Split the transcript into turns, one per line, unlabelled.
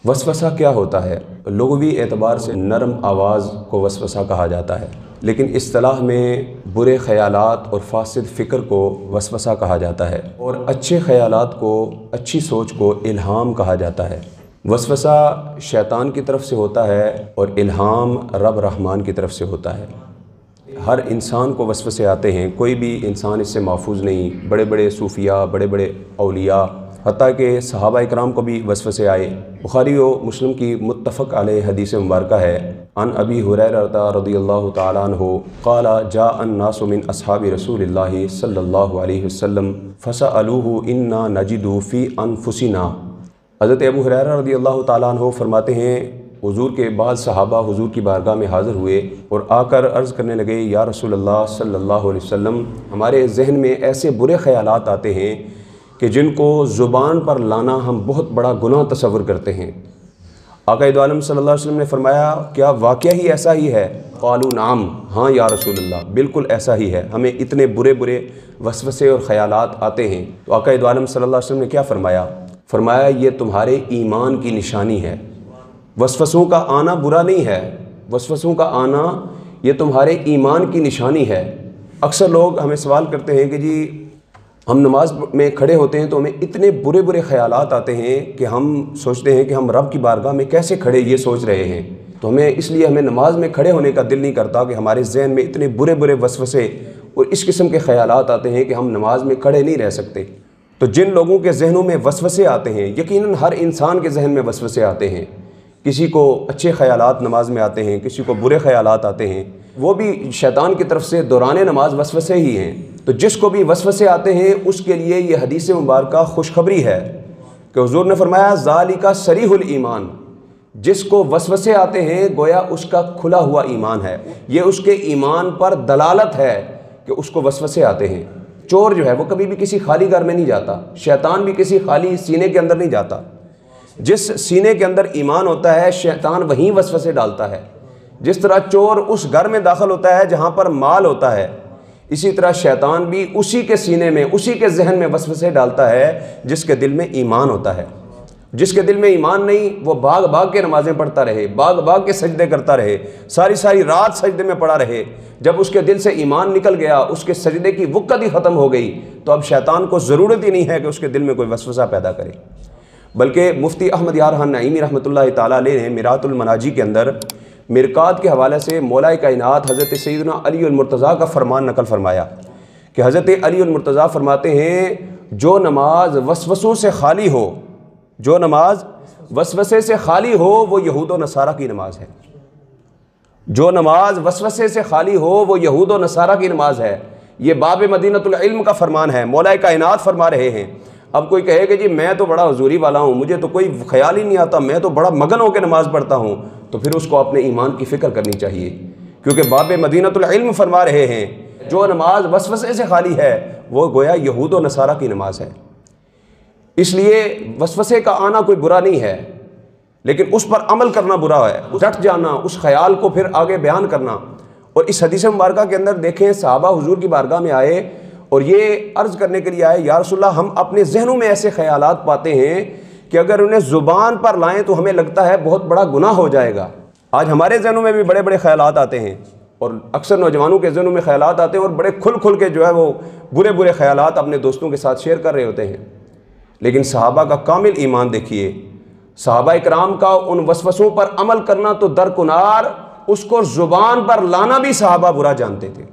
وسوسہ کیا ہوتا ہے؟ لغوی اعتبار سے نرم آواز کو وسوسہ کہا جاتا ہے، لیکن اصطلاح میں برے خیالات اور فاسد فکر کو وسوسہ کہا جاتا ہے، اور اچھے خیالات کو، اچھی سوچ کو الہام کہا جاتا ہے۔ وسوسہ شیطان کی طرف سے ہوتا ہے اور الہام رب رحمان کی طرف سے ہوتا ہے۔ ہر انسان کو وسوسے آتے ہیں، کوئی بھی انسان اس سے محفوظ نہیں۔ بڑے بڑے صوفیاء، بڑے بڑے اولیاء، حتیٰ کہ صحابہ اکرام کو بھی وسوسے آئے۔ بخاری و مسلم کی متفق علیہ حدیث مبارکہ ہے، عن ابی ہریرہ رضی اللہ تعالیٰ عنہ قال جاء الناس من اصحاب رسول اللہ صلی اللہ علیہ وسلم فسألوہ انا نجد فی انفسنا۔ حضرت ابو ہریرہ رضی اللہ تعالیٰ عنہ فرماتے ہیں، حضور کے بعض صحابہ حضور کی بارگاہ میں حاضر ہوئے اور آ کر عرض کرنے لگے، یا رسول اللہ صلی اللہ علیہ وسلم، ہمارے ذہن میں ایسے برے خیالات آتے ہیں کہ جن کو زبان پر لانا ہم بہت بڑا گناہ تصور کرتے ہیں۔ آقا دو عالم صلی اللہ علیہ وسلم نے فرمایا، کیا واقعہ ہی ایسا ہی ہے؟ قالوا نعم، ہاں یا رسول اللہ، بالکل ایسا ہی ہے، ہمیں اتنے برے برے وسوسے اور خیالات آتے ہیں۔ تو آقا دو عالم صلی اللہ علیہ وسلم نے کیا فرمایا؟ فرمایا یہ تمہارے ایمان کی نشانی ہے۔ وسوسوں کا آنا برا نہیں ہے، وسوسوں کا آنا یہ تمہارے ایمان کی نشانی ہے۔ اکثر لوگ ہمیں سوال کرتے ہیں کہ جی ہم نماز میں کھڑے ہوتے ہیں تو ہمیں اتنے برے برے خیالات آتے ہیں کہ ہم سوچتے ہیں کہ ہم رب کی بارگاہ میں کیسے کھڑے یہ سوچ رہے ہیں، تو ہمیں نماز میں کھڑے ہونے کا دل نہیں کرتا کہ ہمارے ذہن میں اتنے برے برے وسوسے اور اس قسم کے خیالات آتے ہیں کہ ہم نماز میں کھڑے نہیں رہ سکتے۔ تو جن لوگوں کے ذہنوں میں وسوسے آتے ہیں، یقیناً ہر انسان کے ذہن میں وسوسے آتے ہیں، کسی کو اچھے خیالات نماز میں آتے ہیں، کسی کو برے خیالات آتے ہیں، وہ بھی شیطان کی طرف سے دوران نماز وسوسے ہی ہیں۔ تو جس کو بھی وسوسے آتے ہیں اس کے لیے یہ حدیث مبارکہ خوشخبری ہے کہ حضور نے فرمایا ذالک صریح الایمان، جس کو وسوسے آتے ہیں گویا اس کا کھلا ہوا ایمان ہے، یہ اس کے ایمان پر دلالت ہے کہ اس کو وسوسے آتے ہیں۔ چور جو ہے وہ کبھی بھی کسی خالی گھر میں نہیں جاتا، شیطان بھی کسی خالی سینے کے اندر نہیں جاتا۔ جس سینے کے اندر ایمان ہوتا ہے شیطان وہیں وسوسے ڈالتا ہے۔ جس طرح چور اس گھر میں داخل ہوتا ہے جہاں پر مال ہوتا ہے، اسی طرح شیطان بھی اسی کے سینے میں، اسی کے ذہن میں وسوسے ڈالتا ہے جس کے دل میں ایمان ہوتا ہے۔ جس کے دل میں ایمان نہیں وہ بھاگ بھاگ کے نمازیں پڑھتا رہے، بھاگ بھاگ کے سجدے کرتا رہے، ساری ساری رات سجدے میں پڑا رہے، جب اس کے دل سے ایمان نکل گیا، اس کے سجدے کی وقت ہی ختم ہو گئی، تو اب شیطان کو ضرورت ہی نہیں ہے کہ اس کے دل میں کوئی وسوسہ پیدا کرے۔ بلکہ مفتی احمد یار خان نعیمی رحمۃ اللہ تعالیٰ علیہ نے میرات المناجی کے اندر مرقات کے حوالے سے مولا کائنات حضرت سیدنا علی المرتضیٰ کا فرمان نقل فرمایا کہ حضرت علی المرتضیٰ فرماتے ہیں، جو نماز وسوسوں سے خالی ہو، جو نماز وسوسے سے خالی ہو وہ یہود و نصارہ کی نماز ہے۔ جو نماز وسوسے سے خالی ہو وہ یہود و نصارہ کی نماز ہے۔ یہ باب مدینۃ العلم کا فرمان ہے، مولا کائنات فرما رہے ہیں۔ اب کوئی کہے کہ جی میں تو بڑا حضوری والا ہوں، مجھے تو کوئی خیال ہی نہیں آتا، میں تو بڑا مگن ہو کے نماز پڑھتا ہوں، تو پھر اس کو اپنے ایمان کی فکر کرنی چاہیے، کیونکہ باب مدینۃ العلم فرما رہے ہیں جو نماز وسوسے سے خالی ہے وہ گویا یہود و نصارہ کی نماز ہے۔ اس لیے وسوسے کا آنا کوئی برا نہیں ہے، لیکن اس پر عمل کرنا برا ہے، ڈٹ جانا، اس خیال کو پھر آگے بیان کرنا۔ اور اس حدیث مبارکہ کے اندر دیکھیں صحابہ حضور کی بارگاہ میں آئے اور یہ عرض کرنے کے لیے آئے، یا رسول اللہ ہم اپنے ذہنوں میں ایسے خیالات پاتے ہیں کہ اگر انہیں زبان پر لائیں تو ہمیں لگتا ہے بہت بڑا گناہ ہو جائے گا۔ آج ہمارے ذہنوں میں بھی بڑے بڑے خیالات آتے ہیں، اور اکثر نوجوانوں کے ذہنوں میں خیالات آتے ہیں اور بڑے کھل کھل کے جو ہے وہ برے برے خیالات اپنے دوستوں کے ساتھ شیئر کر رہے ہوتے ہیں۔ لیکن صحابہ کا کامل ایمان دیکھیے، صحابہ اکرام کا ان وسوسوں پر عمل کرنا تو درکنار، اس کو زبان پر لانا بھی صحابہ برا جانتے تھے۔